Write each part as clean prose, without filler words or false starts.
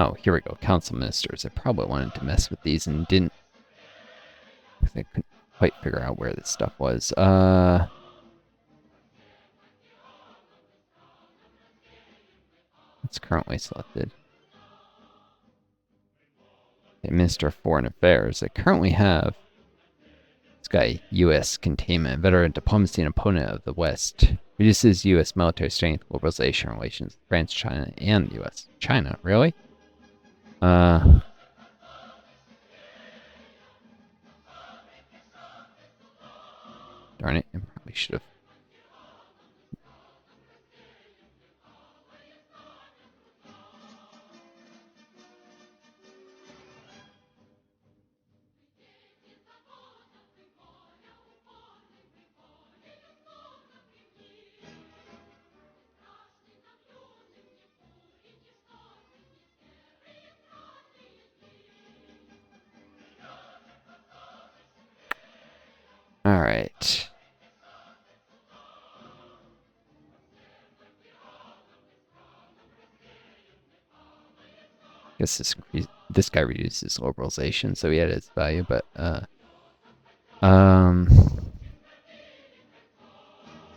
Oh, here we go. Council ministers. I probably wanted to mess with these and didn't. I couldn't quite figure out where this stuff was. It's currently selected. Okay, Minister of Foreign Affairs. I currently have this guy, U.S. containment, veteran diplomacy and opponent of the West. Reduces U.S. military strength, globalization relations with France, China, and the U.S. China, really? Darn it, I probably should have. All right. Guess this guy reduces globalization, so he had its value, but I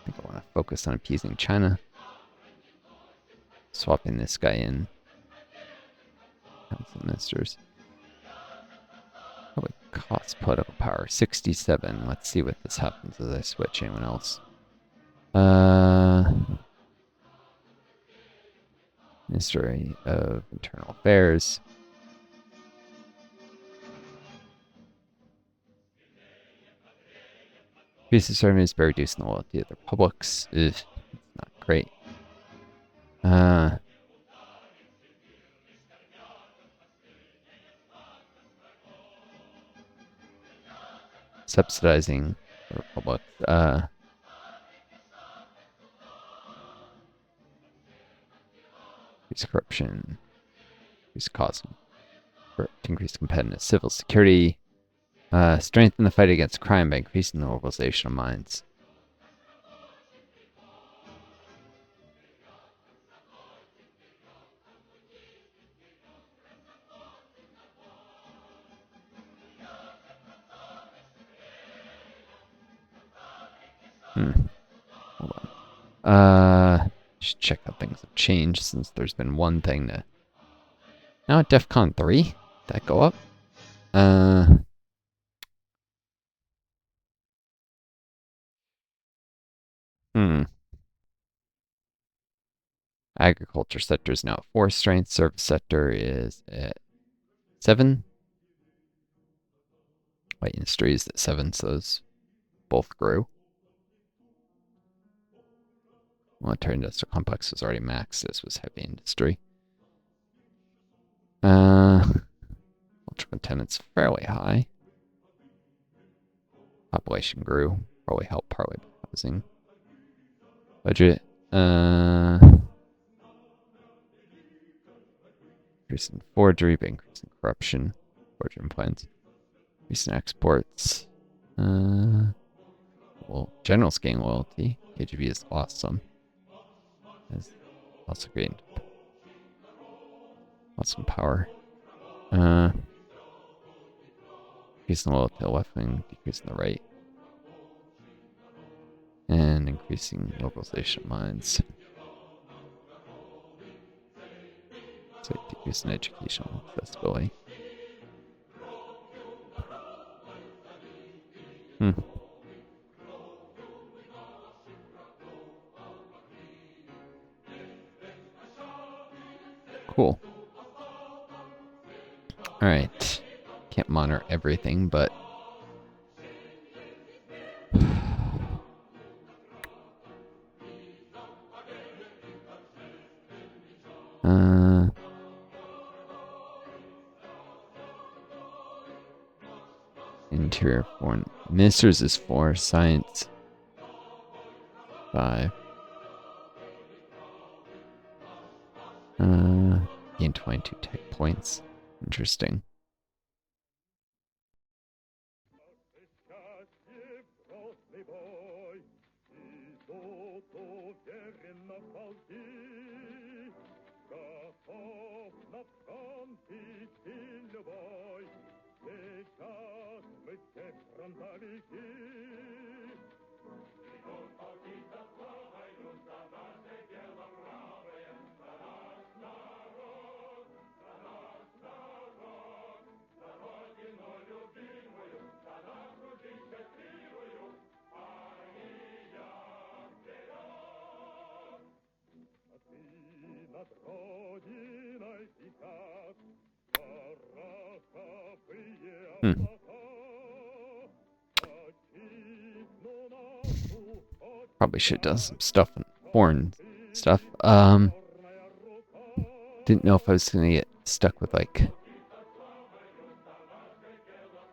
think I want to focus on appeasing China. Swapping this guy in. Council ministers. Probably cost political power. 67. Let's see what this happens as I switch anyone else. Ministry of Internal Affairs. Increases service by reducing the loyalty of the republics. Ugh, it's not great. Subsidizing the republic. Increase corruption. Increase cost. Increase competitiveness. Civil security. Strengthen the fight against crime by increasing the mobilization of mines. Hold on. Just check how things have changed since there's been one thing to. Now at DEFCON 3? Did that go up? Agriculture sector is now at 4 strength. Service sector is at 7. Light industry is at 7, so those both grew. Military industrial complex was already maxed. This was heavy industry. Ultra contentment's fairly high. Population grew. Probably helped partly by housing. Budget. Increasing forgery, but increasing corruption. Forgery plans. Increasing exports. Well, generals gain loyalty. KGB has lost some. Has also gained some power. Increasing the loyalty to the left wing, decreasing the right. And increasing localization of mines. So decreasing educational accessibility. Cool. Alright. Can't monitor everything, but interior foreign ministers is 4, science 5. Gain 22 tech points. Interesting. Probably should have done some stuff in foreign stuff. Didn't know if I was gonna get stuck with like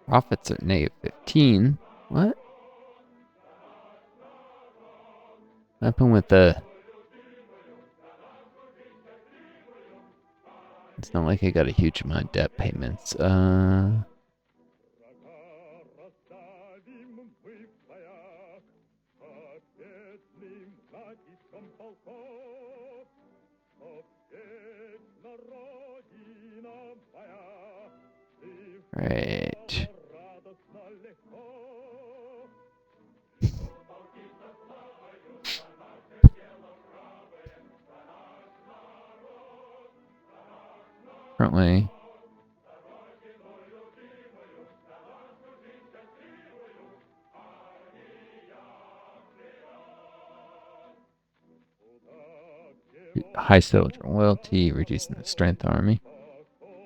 profits at -15. What happened with the? It's not like I got a huge amount of debt payments. Right. Currently, high soldier loyalty, reducing the strength army.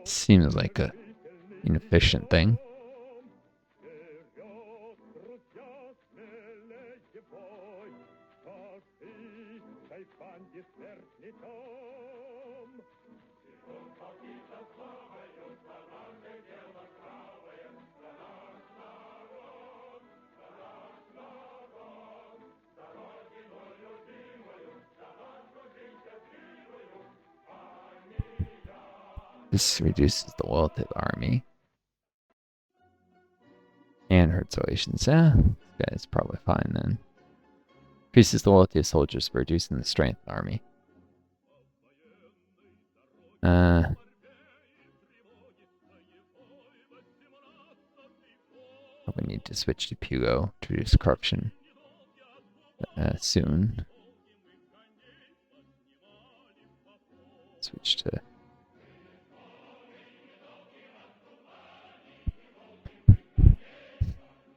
Seems like a inefficient thing. This reduces the loyalty of the army. And hurts relations. Yeah, this guy's probably fine then. Increases the loyalty of soldiers by reducing the strength of the army. Probably need to switch to Pugo to reduce corruption soon. Switch to.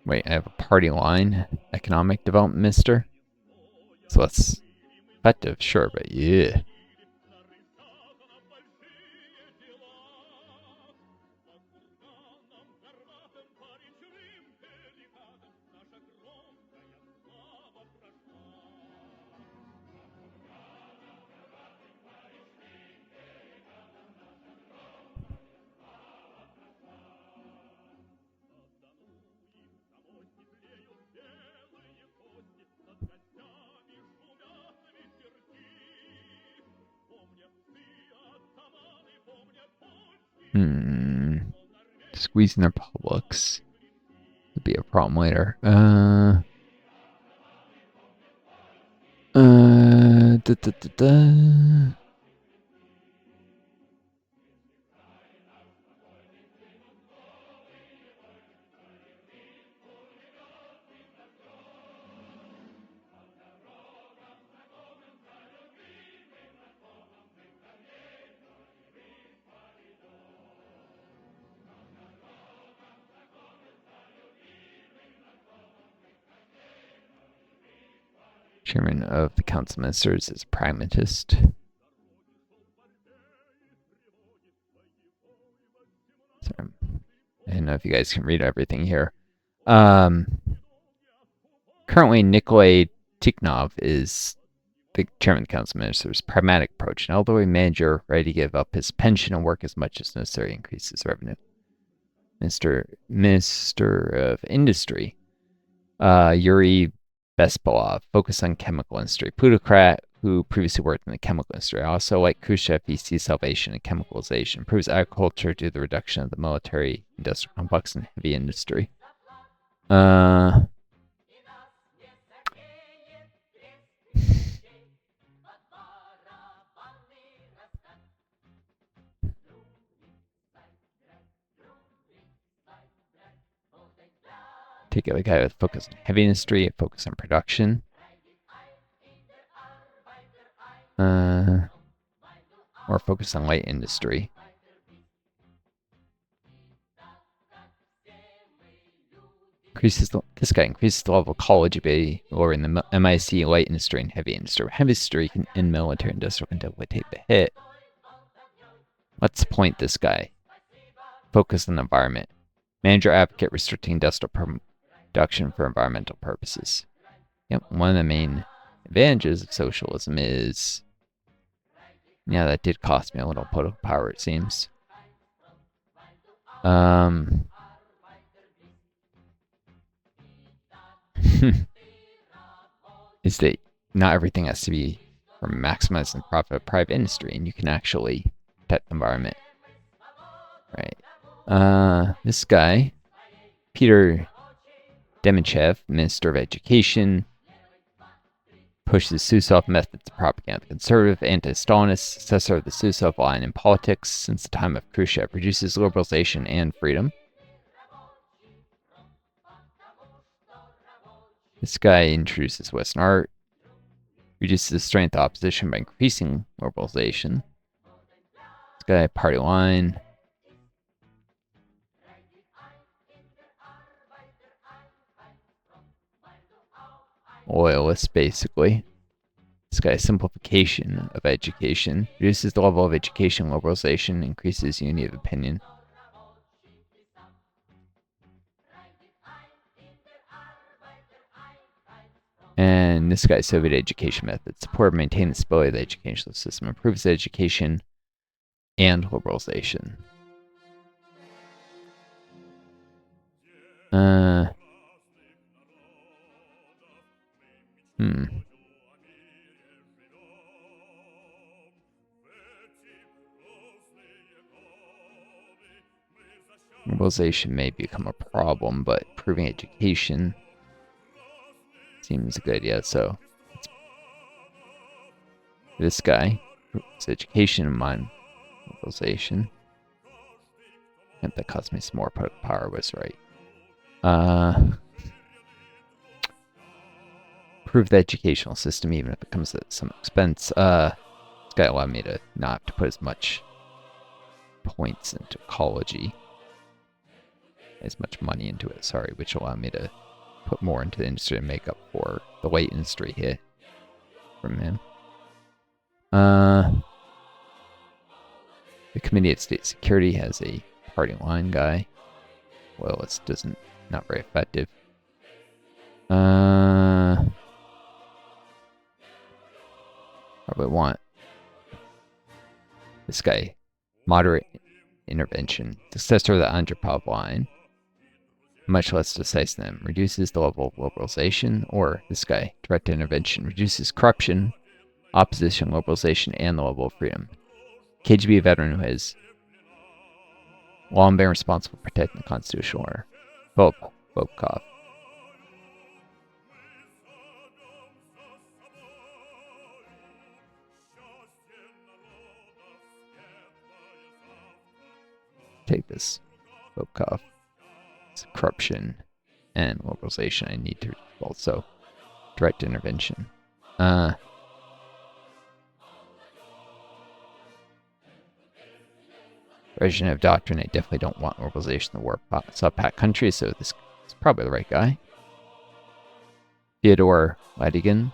Wait, I have a party line. Economic development minister. So that's effective, sure, but yeah. Squeezing their publics would be a problem later. Chairman of the Council of Ministers is a pragmatist. Sorry. I don't know if you guys can read everything here. Currently, Nikolai Tikhonov is the chairman of the Council of Ministers. Pragmatic approach. An elderly manager ready to give up his pension and work as much as necessary, increase his revenue. Minister of Industry. Yuri Bespalov, focused on chemical industry. Plutocrat who previously worked in the chemical industry. Also, like Khrushchev, he sees salvation in chemicalization. Improves agriculture due to the reduction of the military industrial complex and heavy industry. Take a guy with focus on heavy industry, focus on production. Or focus on light industry. This guy increases the level of college by lowering the MIC, light industry, and heavy industry. Heavy industry and military industrial can definitely take the hit. Let's point this guy. Focus on the environment. Manager advocate restricting industrial production for environmental purposes. Yep, one of the main advantages of socialism is... Yeah, that did cost me a little political power, it seems. Is that not everything has to be for maximizing the profit of private industry, and you can actually protect the environment. Right. This guy, Peter Demichev, Minister of Education, pushes Susov methods of propaganda. The conservative, anti-Stalinist successor of the Susov line in politics since the time of Khrushchev, reduces liberalization and freedom. This guy introduces Western art, reduces the strength of opposition by increasing liberalization. This guy, party line. Loyalist, basically. This guy, simplification of education, reduces the level of education liberalization, increases unity of opinion. And this guy's Soviet education methods support and maintain the stability of the educational system, improves education and liberalization. Liberalization may become a problem, but improving education seems a good idea. So, this guy, it's education in mind, liberalization. And that cost me some more power, was right. Improve the educational system, even if it comes at some expense. This guy allowed me to not have to put as much points into ecology, as much money into it, sorry, which allowed me to put more into the industry and make up for the light industry hit from him. The Committee of State Security has a party line guy. Well, it's not very effective. Probably want this guy, moderate intervention, successor of the Andropov line, much less decisive than him, reduces the level of liberalization, or this guy, direct intervention, reduces corruption, opposition, liberalization, and the level of freedom. KGB veteran who has long been responsible for protecting the constitutional order. Volkov. Take this. Volkov. It's corruption and liberalization I need to also direct intervention. Brezhnev doctrine, I definitely don't want liberalization of the war sub-pact countries, so this is probably the right guy. Theodore Ladigan.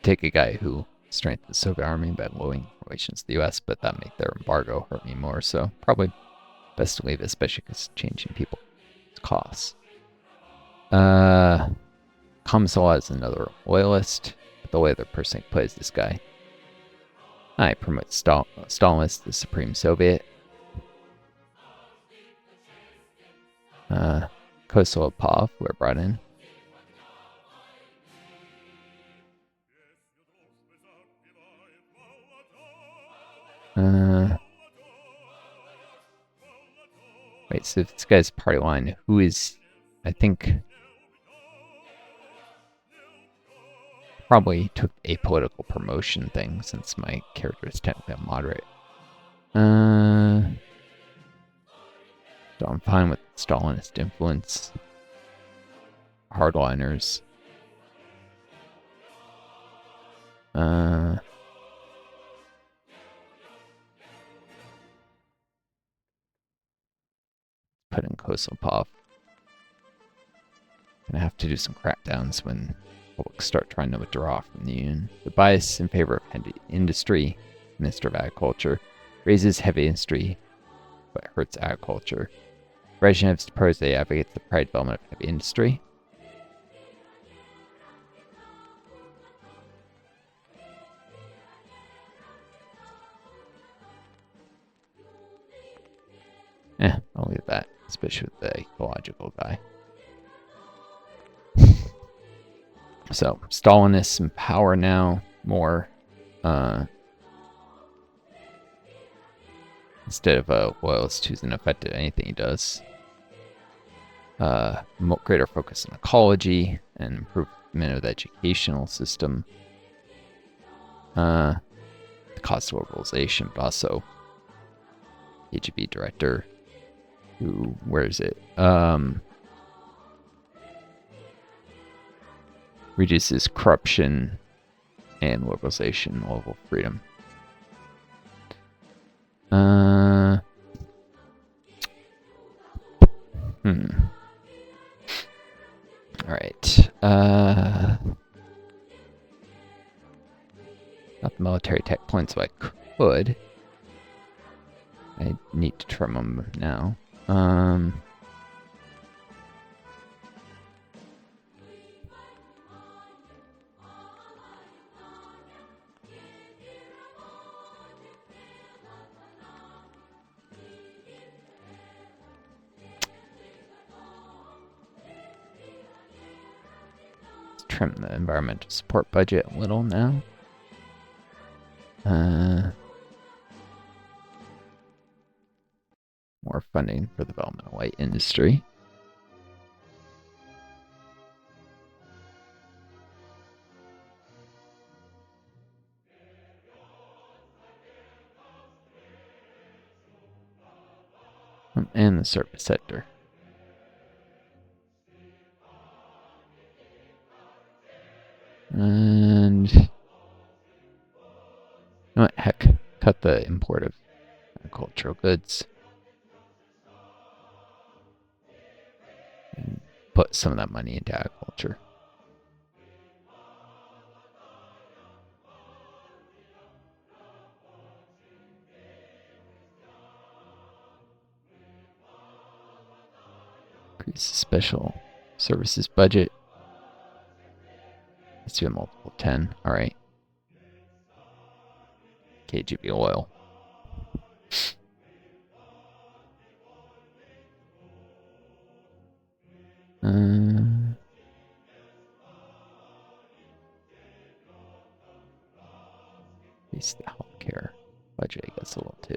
Take a guy who strengthened the Soviet army by lowering relations to the US, but that made their embargo hurt me more, so probably best to leave it, especially because changing people's costs. Kamsala is another loyalist, but the way the person plays this guy. I promote Stalinist, the Supreme Soviet. Kosolopov, who I brought in. so if this guy's party line, who is, I think, probably took a political promotion thing since my character is technically a moderate. So I'm fine with Stalinist influence. Hardliners. Put in Kosopov. Gonna have to do some crackdowns when folks start trying to withdraw from the Union. The bias in favor of heavy industry, Minister of Agriculture, raises heavy industry, but hurts agriculture. Brezhnev's prose advocates the pride development of heavy industry. I'll leave that, especially with the ecological guy. So, Stalinists in power now, more, instead of loyalists choosing effect at anything he does. Greater focus on ecology and improvement of the educational system. The cost of globalization, but also KGB director, who, where is it? Reduces corruption and globalization, level freedom. Alright. Not the military tech points, so I could. I need to trim them now. Let's trim the environmental support budget a little now. More funding for the development of light industry. And the service sector. And you know what? Heck, cut the import of agricultural goods. And put some of that money into agriculture. Increase the special services budget. Let's do a multiple 10. Alright. KGB oil. Increase the healthcare budget, I guess, a little too.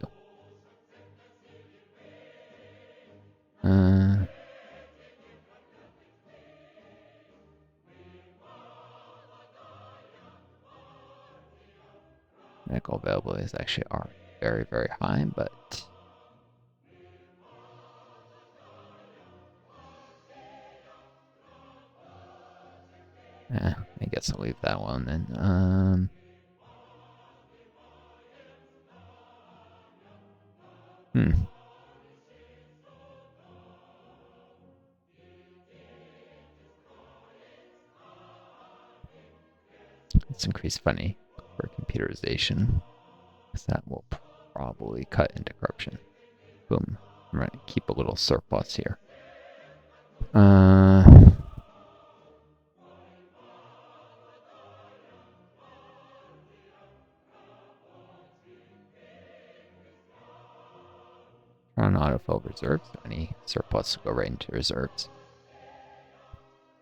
Medical availability is actually are very, very high, but I guess I'll leave that one then. Let's increase funding for computerization, because that will probably cut into corruption. Boom. I'm going to keep a little surplus here. On autofill reserves, any surplus will go right into reserves.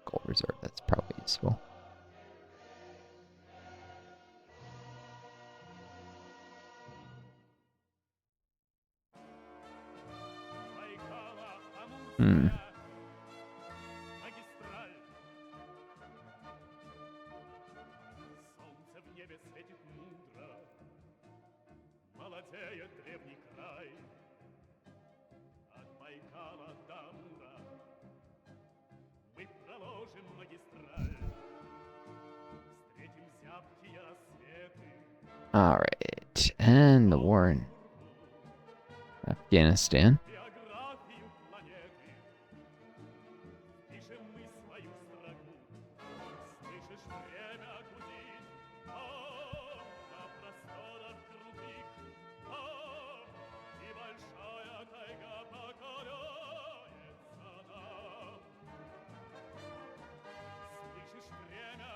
Gold reserve, that's probably useful. Hmm. Alright, and the war in Afghanistan.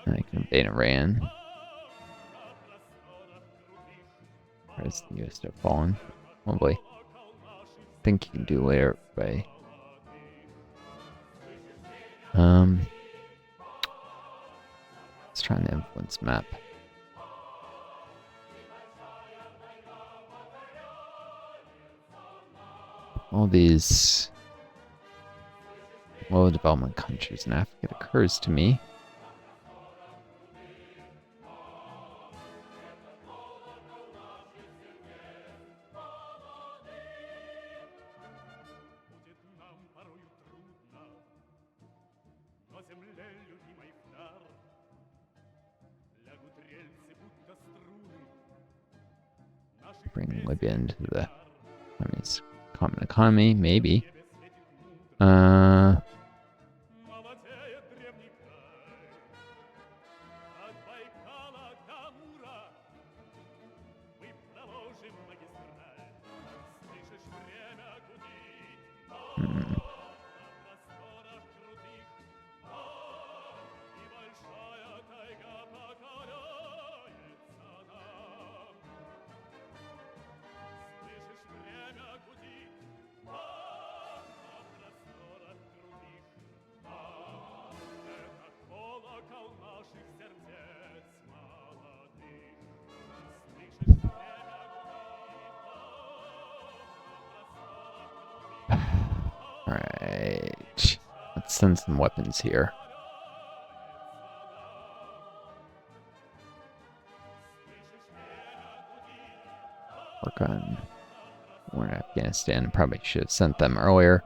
I can invade Iran. Where's the US still falling? Oh boy. I think you can do layer by let's try an influence map. All these low development countries in Africa, it occurs to me. Bring Libya into the common economy, maybe. Alright. Let's send some weapons here. Work on war in Afghanistan. Probably should have sent them earlier.